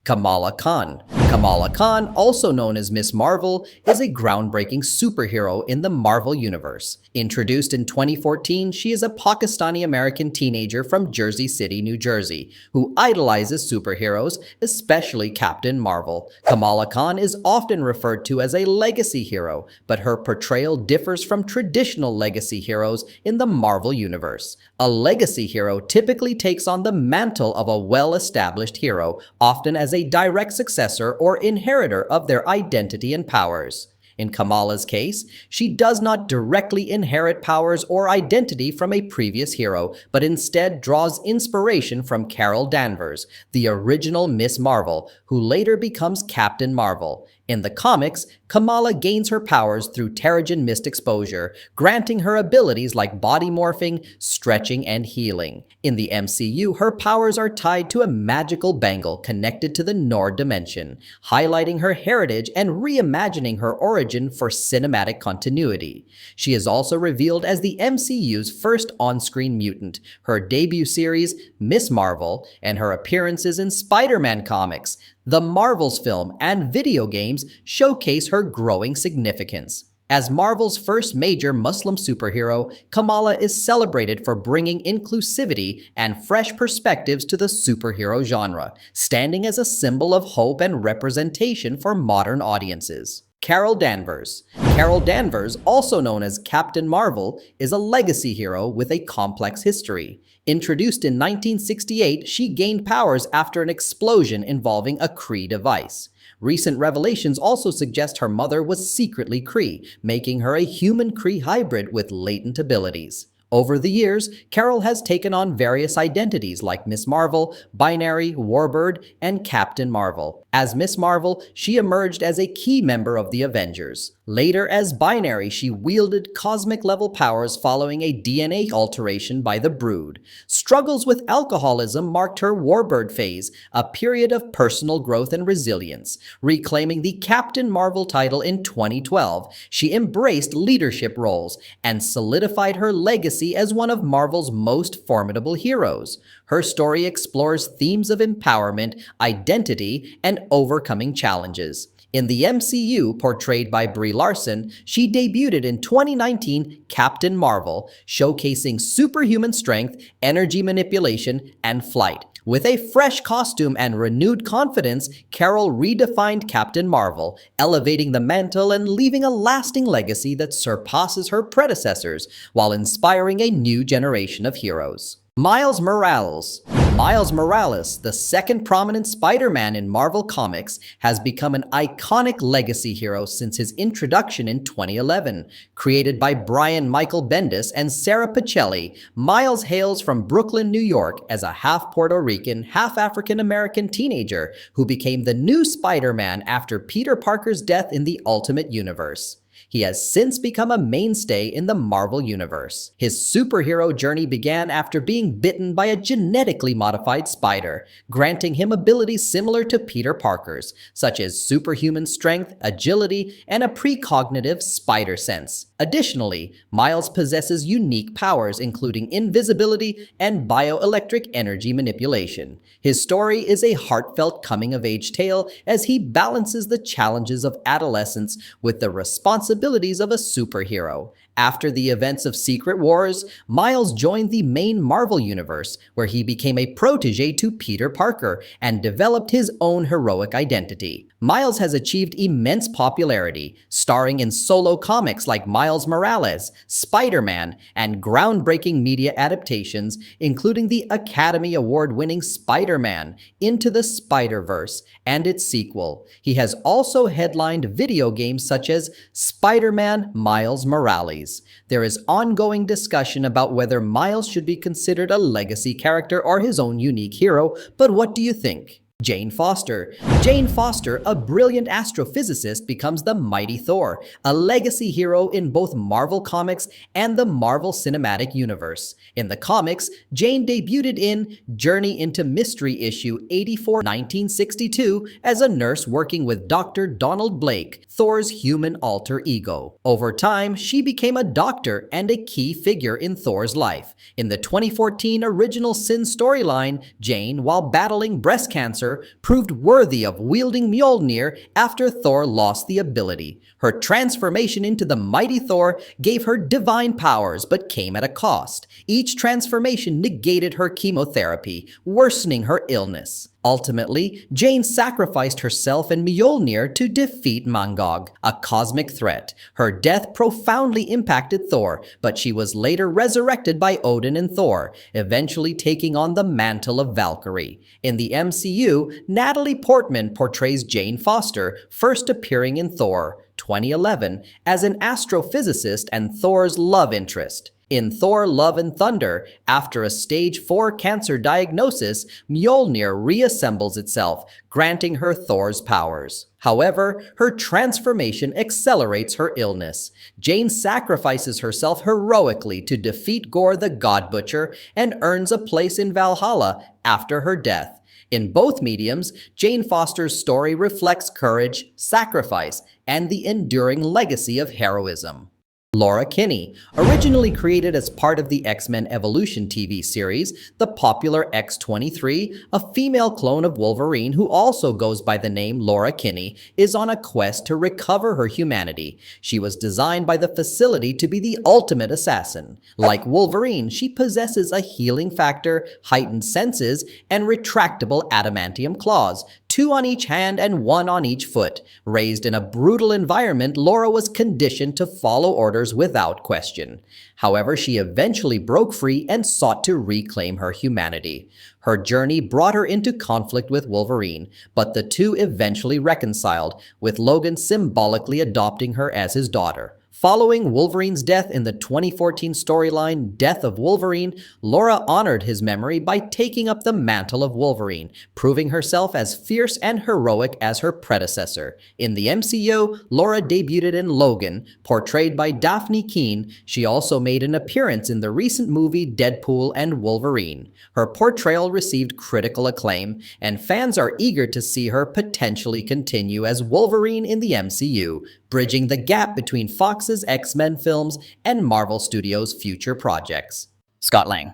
Kamala Khan. Kamala Khan, also known as Miss Marvel, is a groundbreaking superhero in the Marvel Universe. Introduced in 2014, she is a Pakistani-American teenager from Jersey City, New Jersey, who idolizes superheroes, especially Captain Marvel. Kamala Khan is often referred to as a legacy hero, but her portrayal differs from traditional legacy heroes in the Marvel Universe. A legacy hero typically takes on the mantle of a well-established hero, often as a direct successor or inheritor of their identity and powers. In Kamala's case, she does not directly inherit powers or identity from a previous hero, but instead draws inspiration from Carol Danvers, the original Miss Marvel, who later becomes Captain Marvel. In the comics, Kamala gains her powers through Terrigen Mist exposure, granting her abilities like body morphing, stretching, and healing. In the MCU, her powers are tied to a magical bangle connected to the Nord dimension, highlighting her heritage and reimagining her origin for cinematic continuity. She is also revealed as the MCU's first on-screen mutant, her debut series, Miss Marvel, and her appearances in Spiderman comics, the Marvels film, and video games showcase her growing significance. As Marvel's first major Muslim superhero, Kamala is celebrated for bringing inclusivity and fresh perspectives to the superhero genre, standing as a symbol of hope and representation for modern audiences. Carol Danvers. Carol Danvers, also known as Captain Marvel, is a legacy hero with a complex history. Introduced in 1968, she gained powers after an explosion involving a Kree device. Recent revelations also suggest her mother was secretly Kree, making her a human-Kree hybrid with latent abilities. Over the years, Carol has taken on various identities like Miss Marvel, Binary, Warbird, and Captain Marvel. As Miss Marvel, she emerged as a key member of the Avengers. Later, as Binary, she wielded cosmic-level powers following a DNA alteration by the Brood. Struggles with alcoholism marked her Warbird phase, a period of personal growth and resilience. Reclaiming the Captain Marvel title in 2012, she embraced leadership roles and solidified her legacy as one of Marvel's most formidable heroes. Her story explores themes of empowerment, identity, and overcoming challenges. In the MCU, portrayed by Brie Larson, she debuted in 2019 Captain Marvel, showcasing superhuman strength, energy manipulation, and flight. With a fresh costume and renewed confidence, Carol redefined Captain Marvel, elevating the mantle and leaving a lasting legacy that surpasses her predecessors, while inspiring a new generation of heroes. Miles Morales. Miles Morales, the second prominent Spider-Man in Marvel Comics, has become an iconic legacy hero since his introduction in 2011. Created by Brian Michael Bendis and Sarah Pichelli, Miles hails from Brooklyn, New York as a half Puerto Rican, half African American teenager who became the new Spider-Man after Peter Parker's death in the Ultimate Universe. He has since become a mainstay in the Marvel Universe. His superhero journey began after being bitten by a genetically modified spider, granting him abilities similar to Peter Parker's, such as superhuman strength, agility, and a precognitive spider sense. Additionally, Miles possesses unique powers including invisibility and bioelectric energy manipulation. His story is a heartfelt coming-of-age tale as he balances the challenges of adolescence with the responsibilities of a superhero. After the events of Secret Wars, Miles joined the main Marvel Universe, where he became a protege to Peter Parker and developed his own heroic identity. Miles has achieved immense popularity, starring in solo comics like Miles Morales, Spider-Man, and groundbreaking media adaptations, including the Academy Award-winning Spider-Man, Into the Spider-Verse, and its sequel. He has also headlined video games such as Spider-Man Miles Morales. There is ongoing discussion about whether Miles should be considered a legacy character or his own unique hero, but what do you think? Jane Foster. Jane Foster, a brilliant astrophysicist, becomes the mighty Thor, a legacy hero in both Marvel Comics and the Marvel Cinematic Universe. In the comics, Jane debuted in Journey into Mystery issue 84, 1962 as a nurse working with Dr. Donald Blake, Thor's human alter ego. Over time, she became a doctor and a key figure in Thor's life. In the 2014 Original Sin storyline, Jane, while battling breast cancer successor, proved worthy of wielding Mjolnir after Thor lost the ability. Her transformation into the mighty Thor gave her divine powers but came at a cost. Each transformation negated her chemotherapy, worsening her illness. Ultimately, Jane sacrificed herself and Mjolnir to defeat Mangog, a cosmic threat. Her death profoundly impacted Thor, but she was later resurrected by Odin and Thor, eventually taking on the mantle of Valkyrie. In the MCU, Natalie Portman portrays Jane Foster, first appearing in Thor 2011 as an astrophysicist and Thor's love interest. In Thor Love and Thunder, after a stage 4 cancer diagnosis, Mjolnir reassembles itself, granting her Thor's powers. However, her transformation accelerates her illness. Jane sacrifices herself heroically to defeat Gore the God Butcher and earns a place in Valhalla after her death. In both mediums, Jane Foster's story reflects courage, sacrifice, and the enduring legacy of heroism. Laura Kinney, originally created as part of the X-Men Evolution TV series, the popular X-23, a female clone of Wolverine who also goes by the name Laura Kinney, is on a quest to recover her humanity. She was designed by the facility to be the ultimate assassin. Like Wolverine, she possesses a healing factor, heightened senses, and retractable adamantium claws, 2 on each hand and 1 on each foot. Raised in a brutal environment, Laura was conditioned to follow orders without question. However, she eventually broke free and sought to reclaim her humanity. Her journey brought her into conflict with Wolverine, but the two eventually reconciled, with Logan symbolically adopting her as his daughter. Following Wolverine's death in the 2014 storyline Death of Wolverine, Laura honored his memory by taking up the mantle of Wolverine, proving herself as fierce and heroic as her predecessor. In the MCU, Laura debuted in Logan, portrayed by Daphne Keane. She also made an appearance in the recent movie Deadpool and Wolverine. Her portrayal received critical acclaim, and fans are eager to see her potentially continue as Wolverine in the MCU, bridging the gap between Fox's X-Men films and Marvel Studios' future projects. Scott Lang.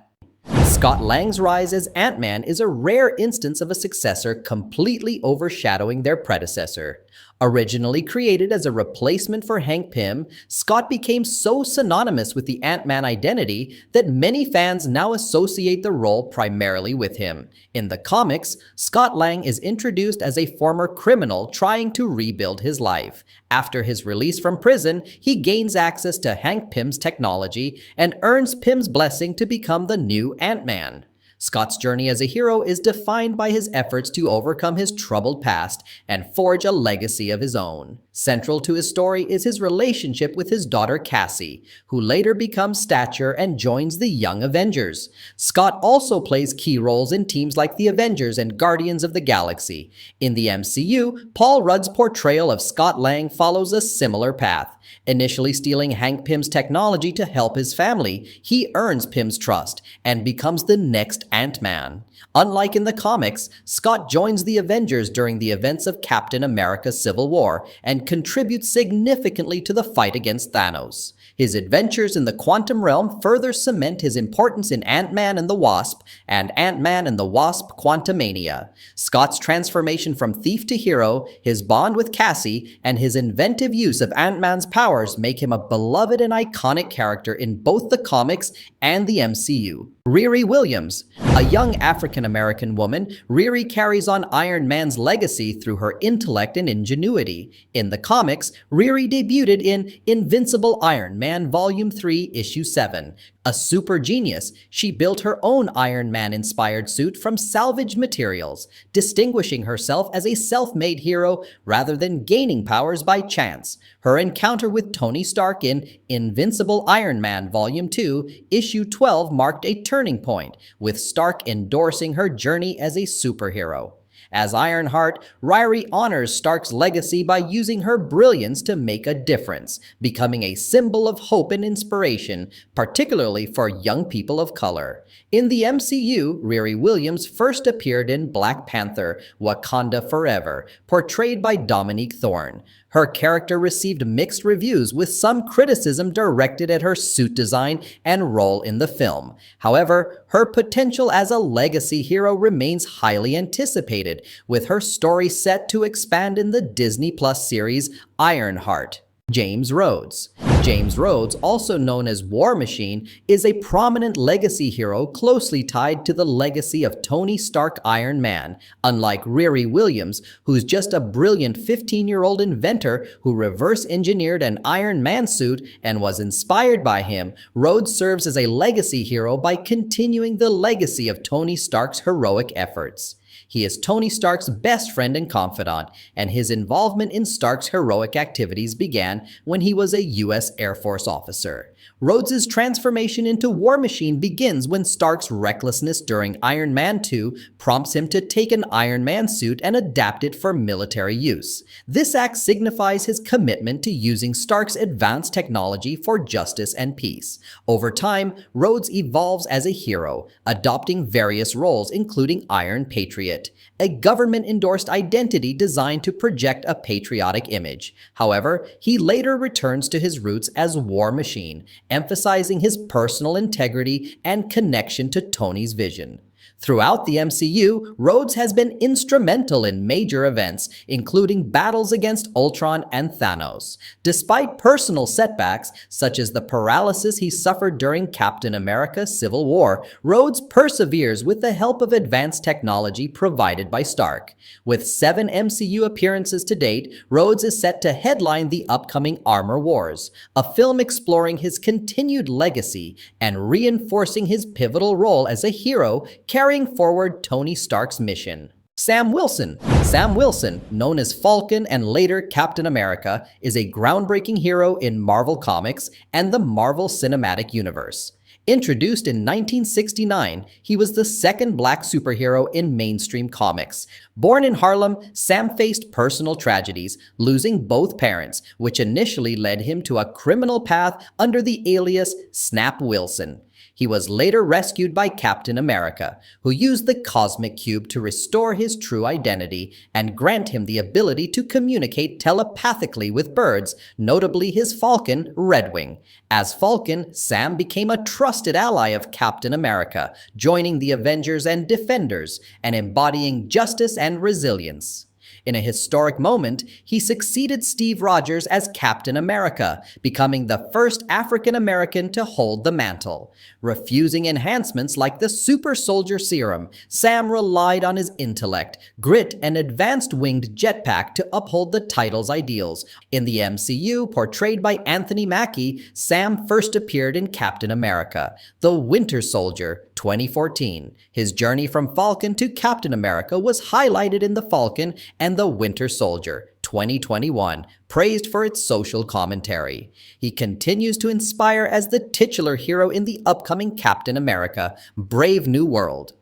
Scott Lang's rise as Ant-Man is a rare instance of a successor completely overshadowing their predecessor. Originally created as a replacement for Hank Pym, Scott became so synonymous with the Ant-Man identity that many fans now associate the role primarily with him. In the comics, Scott Lang is introduced as a former criminal trying to rebuild his life. After his release from prison, he gains access to Hank Pym's technology and earns Pym's blessing to become the new Ant-Man. Scott's journey as a hero is defined by his efforts to overcome his troubled past and forge a legacy of his own. Central to his story is his relationship with his daughter Cassie, who later becomes Stature and joins the Young Avengers. Scott also plays key roles in teams like the Avengers and Guardians of the Galaxy. In the MCU, Paul Rudd's portrayal of Scott Lang follows a similar path. Initially stealing Hank Pym's technology to help his family, he earns Pym's trust and becomes the next Ant-Man. Unlike in the comics, Scott joins the Avengers during the events of Captain America: Civil War and contributes significantly to the fight against Thanos. His adventures in the quantum realm further cement his importance in Ant-Man and the Wasp and Ant-Man and the Wasp: Quantumania. Scott's transformation from thief to hero, his bond with Cassie, and his inventive use of Ant-Man's powers make him a beloved and iconic character in both the comics and the MCU. Riri Williams. A young African-American woman, Riri carries on Iron Man's legacy through her intellect and ingenuity. In the comics, Riri debuted in Invincible Iron Man Volume 3, Issue 7. A super genius, she built her own Iron Man-inspired suit from salvaged materials, distinguishing herself as a self-made hero rather than gaining powers by chance. Her encounter with Tony Stark in Invincible Iron Man Volume 2, Issue 12 marked a turning point, with Stark endorsing her journey as a superhero. As Ironheart, Riri honors Stark's legacy by using her brilliance to make a difference, becoming a symbol of hope and inspiration, particularly for young people of color. In the MCU, Riri Williams first appeared in Black Panther: Wakanda Forever, portrayed by Dominique Thorne. Her character received mixed reviews, with some criticism directed at her suit design and role in the film. However, her potential as a legacy hero remains highly anticipated, completed, with her story set to expand in the Disney Plus series Ironheart. James Rhodes. James Rhodes, also known as War Machine, is a prominent legacy hero closely tied to the legacy of Tony Stark Iron Man, unlike Riri Williams, who's just a brilliant 15-year-old inventor who reverse-engineered an Iron Man suit and was inspired by him. Rhodes serves as a legacy hero by continuing the legacy of Tony Stark's heroic efforts. He is Tony Stark's best friend and confidant, and his involvement in Stark's heroic activities began when he was a U.S. Air Force officer. Rhodes' transformation into War Machine begins when Stark's recklessness during Iron Man 2 prompts him to take an Iron Man suit and adapt it for military use. This act signifies his commitment to using Stark's advanced technology for justice and peace. Over time, Rhodes evolves as a hero, adopting various roles including Iron Patriot, a government-endorsed identity designed to project a patriotic image. However, he later returns to his roots as War Machine, emphasizing his personal integrity and connection to Tony's vision. Throughout the MCU, Rhodes has been instrumental in major events, including battles against Ultron and Thanos. Despite personal setbacks, such as the paralysis he suffered during Captain America: Civil War, Rhodes perseveres with the help of advanced technology provided by Stark. With 7 MCU appearances to date, Rhodes is set to headline the upcoming Armor Wars, a film exploring his continued legacy and reinforcing his pivotal role as a hero carrying forward Tony Stark's mission. Sam Wilson. Sam Wilson, known as Falcon and later Captain America, is a groundbreaking hero in Marvel Comics and the Marvel Cinematic Universe. Introduced in 1969, he was the second black superhero in mainstream comics. Born in Harlem, Sam faced personal tragedies, losing both parents, which initially led him to a criminal path under the alias Snap Wilson. He was later rescued by Captain America, who used the Cosmic Cube to restore his true identity and grant him the ability to communicate telepathically with birds, notably his falcon, Redwing. As Falcon, Sam became a trusted ally of Captain America, joining the Avengers and Defenders, and embodying justice and resilience. In a historic moment, he succeeded Steve Rogers as Captain America, becoming the first African American to hold the mantle. Refusing enhancements like the Super Soldier Serum, Sam relied on his intellect, grit, and advanced winged jetpack to uphold the title's ideals. In the MCU, portrayed by Anthony Mackie, Sam first appeared in Captain America: The Winter Soldier, 2014. His journey from Falcon to Captain America was highlighted in The Falcon and The Winter Soldier, 2021, praised for its social commentary. He continues to inspire as the titular hero in the upcoming Captain America: Brave New World.